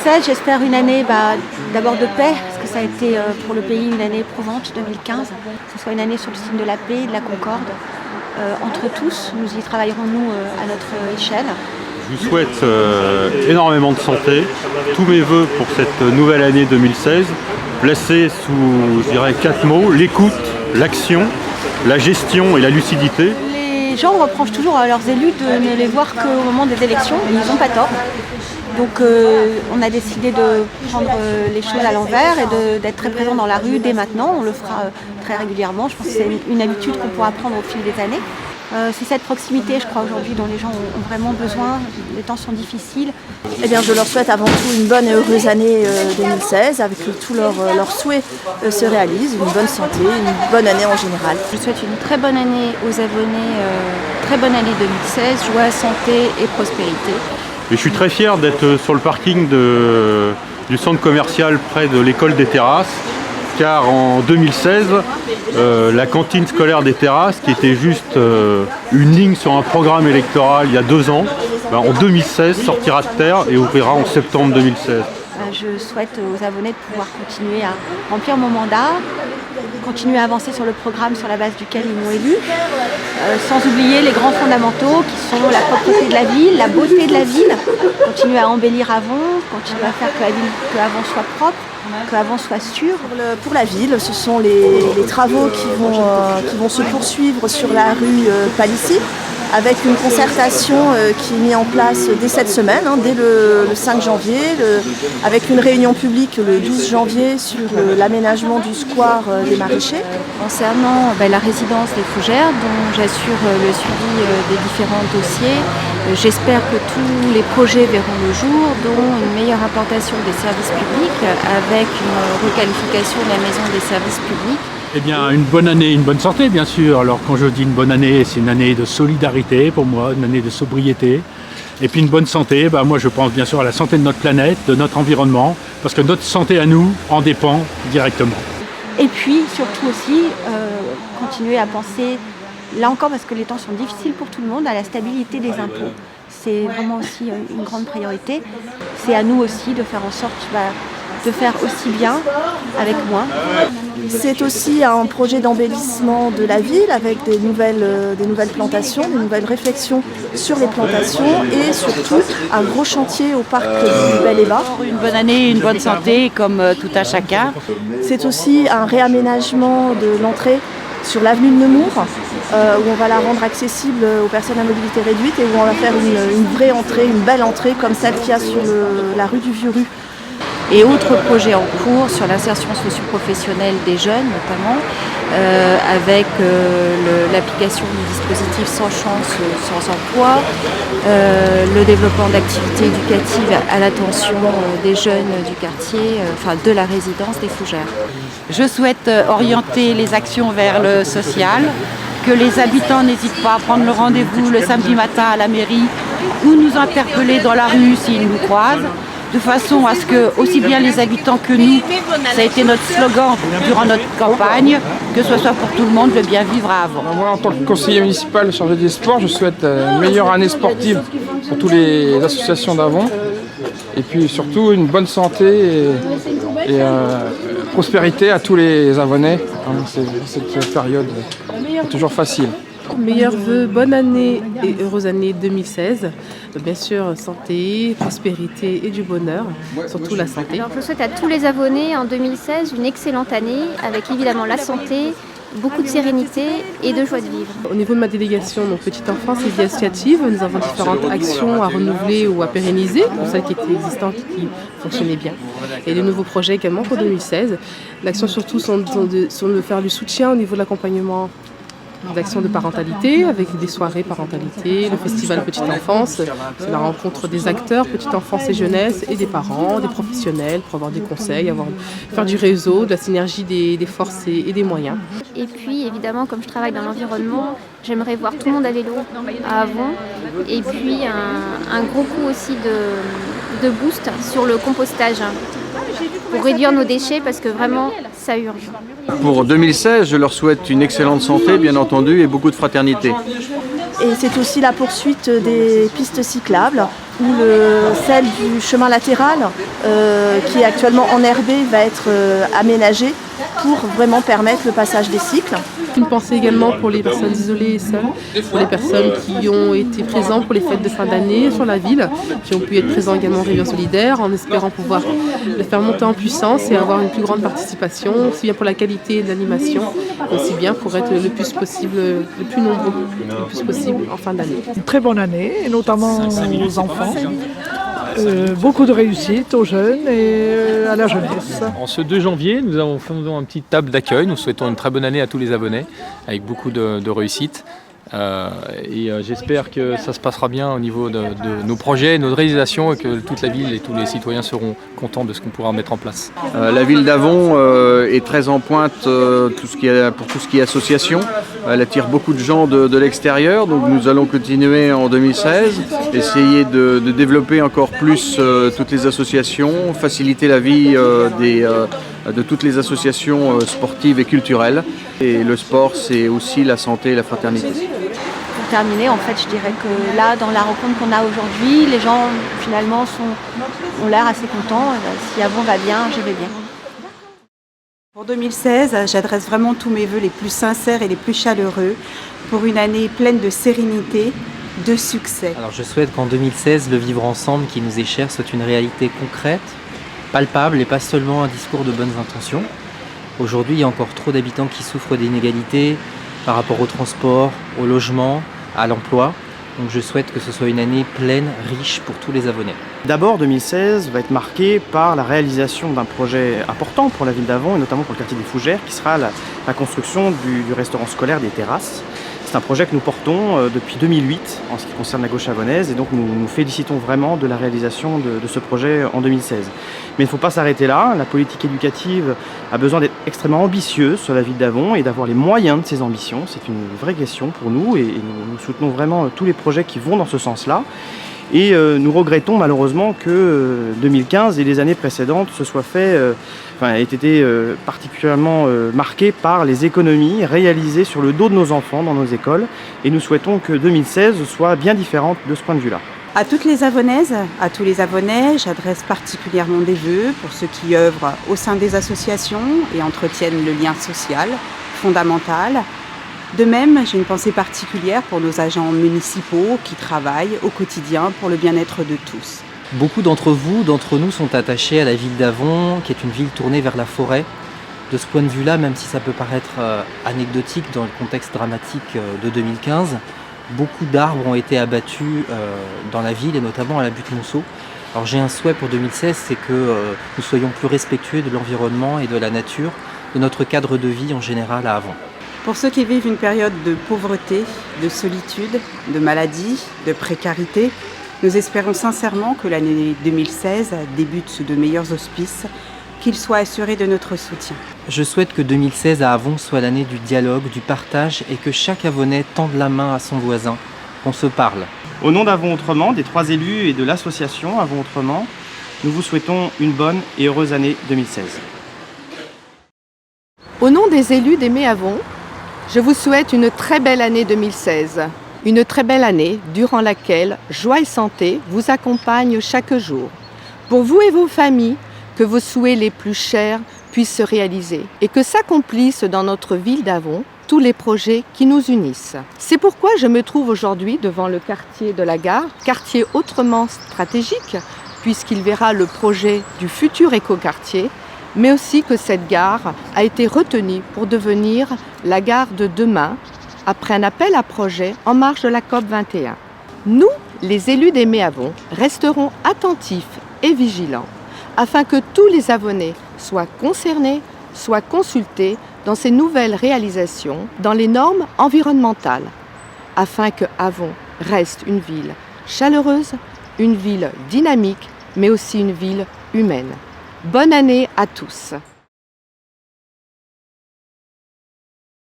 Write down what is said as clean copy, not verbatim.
2016, j'espère une année d'abord de paix, parce que ça a été pour le pays une année éprouvante, 2015. Que ce soit une année sur le signe de la paix, de la concorde. Entre tous, nous y travaillerons nous à notre échelle. Je vous souhaite énormément de santé, tous mes vœux pour cette nouvelle année 2016, placés sous, je dirais, 4 mots: l'écoute, l'action, la gestion et la lucidité. Les gens reprochent toujours à leurs élus de ne les voir qu'au moment des élections, et ils n'ont pas tort. Donc on a décidé de prendre les choses à l'envers et d'être très présent dans la rue dès maintenant. On le fera très régulièrement. Je pense que c'est une habitude qu'on pourra prendre au fil des années. C'est cette proximité, je crois, aujourd'hui dont les gens ont vraiment besoin. Les temps sont difficiles. Eh bien, je leur souhaite avant tout une bonne et heureuse année 2016, avec que tous leurs souhaits se réalisent, une bonne santé, une bonne année en général. Je souhaite une très bonne année aux abonnés, très bonne année 2016, joie, santé et prospérité. Et je suis très fier d'être sur le parking du centre commercial près de l'école des Terrasses, car en 2016, la cantine scolaire des Terrasses, qui était juste une ligne sur un programme électoral il y a 2 ans, en 2016 sortira de terre et ouvrira en septembre 2016. Je souhaite aux abonnés de pouvoir continuer à remplir mon mandat, continuer à avancer sur le programme sur la base duquel ils m'ont élu, sans oublier les grands fondamentaux qui sont la propreté de la ville, la beauté de la ville, continuer à embellir Avon, continuer à faire que Avon soit propre, que Avon soit sûr. Pour la ville, ce sont les travaux qui vont se poursuivre sur la rue Palissy, avec une concertation qui est mise en place dès cette semaine, dès le 5 janvier, avec une réunion publique le 12 janvier sur l'aménagement du square des Maraîchers. Concernant la résidence des Fougères, dont j'assure le suivi des différents dossiers, j'espère que tous les projets verront le jour, dont une meilleure implantation des services publics avec une requalification de la maison des services publics. Eh bien, une bonne année, une bonne santé, bien sûr. Alors, quand je dis une bonne année, c'est une année de solidarité pour moi, une année de sobriété. Et puis une bonne santé, moi je pense bien sûr à la santé de notre planète, de notre environnement, parce que notre santé à nous en dépend directement. Et puis surtout aussi, continuer à penser, là encore parce que les temps sont difficiles pour tout le monde, à la stabilité des impôts. C'est vraiment aussi une grande priorité. C'est à nous aussi de faire en sorte de faire aussi bien avec moins. C'est aussi un projet d'embellissement de la ville avec des nouvelles plantations, des nouvelles réflexions sur les plantations et surtout un gros chantier au parc du Bel-Ébat. Une bonne année, une bonne santé comme tout à chacun. C'est aussi un réaménagement de l'entrée sur l'avenue de Nemours, où on va la rendre accessible aux personnes à mobilité réduite et où on va faire une vraie entrée, une belle entrée comme celle qu'il y a sur la rue du Vieux-Rue. Et autres projets en cours sur l'insertion socio-professionnelle des jeunes notamment, avec l'application du dispositif Sans chance, sans emploi, le développement d'activités éducatives à l'attention des jeunes du quartier, de la résidence des Fougères. Je souhaite orienter les actions vers le social, que les habitants n'hésitent pas à prendre le rendez-vous le samedi matin à la mairie ou nous interpeller dans la rue s'ils nous croisent, de façon à ce que, aussi bien les habitants que nous, ça a été notre slogan durant notre campagne, que ce soit pour tout le monde, le bien vivre à Avon. Moi, en tant que conseiller municipal chargé des sports, je souhaite une meilleure année sportive pour toutes les associations d'Avon. Et puis surtout une bonne santé et prospérité à tous les Avonnais. Cette période est toujours facile. Meilleurs vœux, bonne année et heureuse année 2016. Bien sûr, santé, prospérité et du bonheur, surtout la santé. Alors, je souhaite à tous les abonnés en 2016 une excellente année avec évidemment la santé, beaucoup de sérénité et de joie de vivre. Au niveau de ma délégation, donc petite enfance et vie associative, nous avons différentes actions à renouveler ou à pérenniser, pour celles qui étaient existantes et qui fonctionnaient bien. Et de nouveaux projets également pour 2016. L'action surtout sont de faire du soutien au niveau de l'accompagnement d'actions de parentalité, avec des soirées parentalité, le festival Petite Enfance, c'est la rencontre des acteurs, Petite Enfance et Jeunesse, et des parents, des professionnels, pour avoir des conseils, faire du réseau, de la synergie des forces et des moyens. Et puis évidemment, comme je travaille dans l'environnement, j'aimerais voir tout le monde à vélo à Avon, et puis un gros coup aussi de boost sur le compostage, pour réduire nos déchets, parce que vraiment, ça urge. Pour 2016, je leur souhaite une excellente santé, bien entendu, et beaucoup de fraternité. Et c'est aussi la poursuite des pistes cyclables, où celle du chemin latéral, qui est actuellement enherbé, va être aménagée pour vraiment permettre le passage des cycles. Une pensée également pour les personnes isolées et seules, pour les personnes qui ont été présentes pour les fêtes de fin d'année sur la ville, qui ont pu être présents également au Réveillon solidaire, en espérant pouvoir le faire monter en puissance et avoir une plus grande participation, aussi bien pour la qualité de l'animation, aussi bien pour être le plus possible, le plus nombreux, le plus possible en fin d'année. Une très bonne année, et notamment aux enfants. Beaucoup de réussite aux jeunes et à la jeunesse. En ce 2 janvier, nous avons fait une petite table d'accueil. Nous souhaitons une très bonne année à tous les abonnés, avec beaucoup de réussite. J'espère que ça se passera bien au niveau de nos projets, nos réalisations, et que toute la ville et tous les citoyens seront contents de ce qu'on pourra mettre en place. La ville d'Avon est très en pointe pour tout ce qui est association. Elle attire beaucoup de gens de l'extérieur, donc nous allons continuer en 2016, essayer de développer encore plus toutes les associations, faciliter la vie de toutes les associations sportives et culturelles. Et le sport, c'est aussi la santé et la fraternité. Pour terminer, en fait, je dirais que là, dans la rencontre qu'on a aujourd'hui, les gens finalement ont l'air assez contents. Si Avon va bien, je vais bien. Pour 2016, j'adresse vraiment tous mes vœux les plus sincères et les plus chaleureux pour une année pleine de sérénité, de succès. Alors je souhaite qu'en 2016, le vivre ensemble qui nous est cher soit une réalité concrète, palpable et pas seulement un discours de bonnes intentions. Aujourd'hui, il y a encore trop d'habitants qui souffrent d'inégalités par rapport au transport, au logement, à l'emploi. Donc je souhaite que ce soit une année pleine, riche pour tous les abonnés. D'abord, 2016 va être marqué par la réalisation d'un projet important pour la ville d'Avon et notamment pour le quartier des Fougères, qui sera la construction du restaurant scolaire des Terrasses. C'est un projet que nous portons depuis 2008 en ce qui concerne la gauche avonaise, et donc nous nous félicitons vraiment de la réalisation de ce projet en 2016. Mais il ne faut pas s'arrêter là. La politique éducative a besoin d'être extrêmement ambitieuse sur la ville d'Avon et d'avoir les moyens de ses ambitions. C'est une vraie question pour nous, et nous soutenons vraiment tous les projets qui vont dans ce sens-là. Et nous regrettons malheureusement que 2015 et les années précédentes aient été particulièrement marquées par les économies réalisées sur le dos de nos enfants dans nos écoles. Et nous souhaitons que 2016 soit bien différente de ce point de vue-là. À toutes les Avonaises, à tous les Avonais, j'adresse particulièrement des vœux pour ceux qui œuvrent au sein des associations et entretiennent le lien social fondamental. De même, j'ai une pensée particulière pour nos agents municipaux qui travaillent au quotidien pour le bien-être de tous. Beaucoup d'entre nous sont attachés à la ville d'Avon, qui est une ville tournée vers la forêt. De ce point de vue-là, même si ça peut paraître anecdotique dans le contexte dramatique de 2015, beaucoup d'arbres ont été abattus dans la ville et notamment à la butte Monceau. Alors j'ai un souhait pour 2016, c'est que nous soyons plus respectueux de l'environnement et de la nature, de notre cadre de vie en général à Avon. Pour ceux qui vivent une période de pauvreté, de solitude, de maladie, de précarité, nous espérons sincèrement que l'année 2016 débute sous de meilleurs auspices, qu'ils soient assurés de notre soutien. Je souhaite que 2016 à Avon soit l'année du dialogue, du partage et que chaque Avonais tende la main à son voisin, qu'on se parle. Au nom d'Avon Autrement, des 3 élus et de l'association Avon Autrement, nous vous souhaitons une bonne et heureuse année 2016. Au nom des élus d'Aimer Avon, je vous souhaite une très belle année 2016. Une très belle année durant laquelle joie et santé vous accompagnent chaque jour. Pour vous et vos familles, que vos souhaits les plus chers puissent se réaliser et que s'accomplissent dans notre ville d'Avon tous les projets qui nous unissent. C'est pourquoi je me trouve aujourd'hui devant le quartier de la gare, quartier autrement stratégique puisqu'il verra le projet du futur écoquartier, mais aussi que cette gare a été retenue pour devenir la gare de demain après un appel à projet en marge de la COP 21. Nous, les élus d'Aimer Avon, resterons attentifs et vigilants afin que tous les Avonais soient concernés, soient consultés dans ces nouvelles réalisations, dans les normes environnementales, afin que Avon reste une ville chaleureuse, une ville dynamique, mais aussi une ville humaine. Bonne année à tous!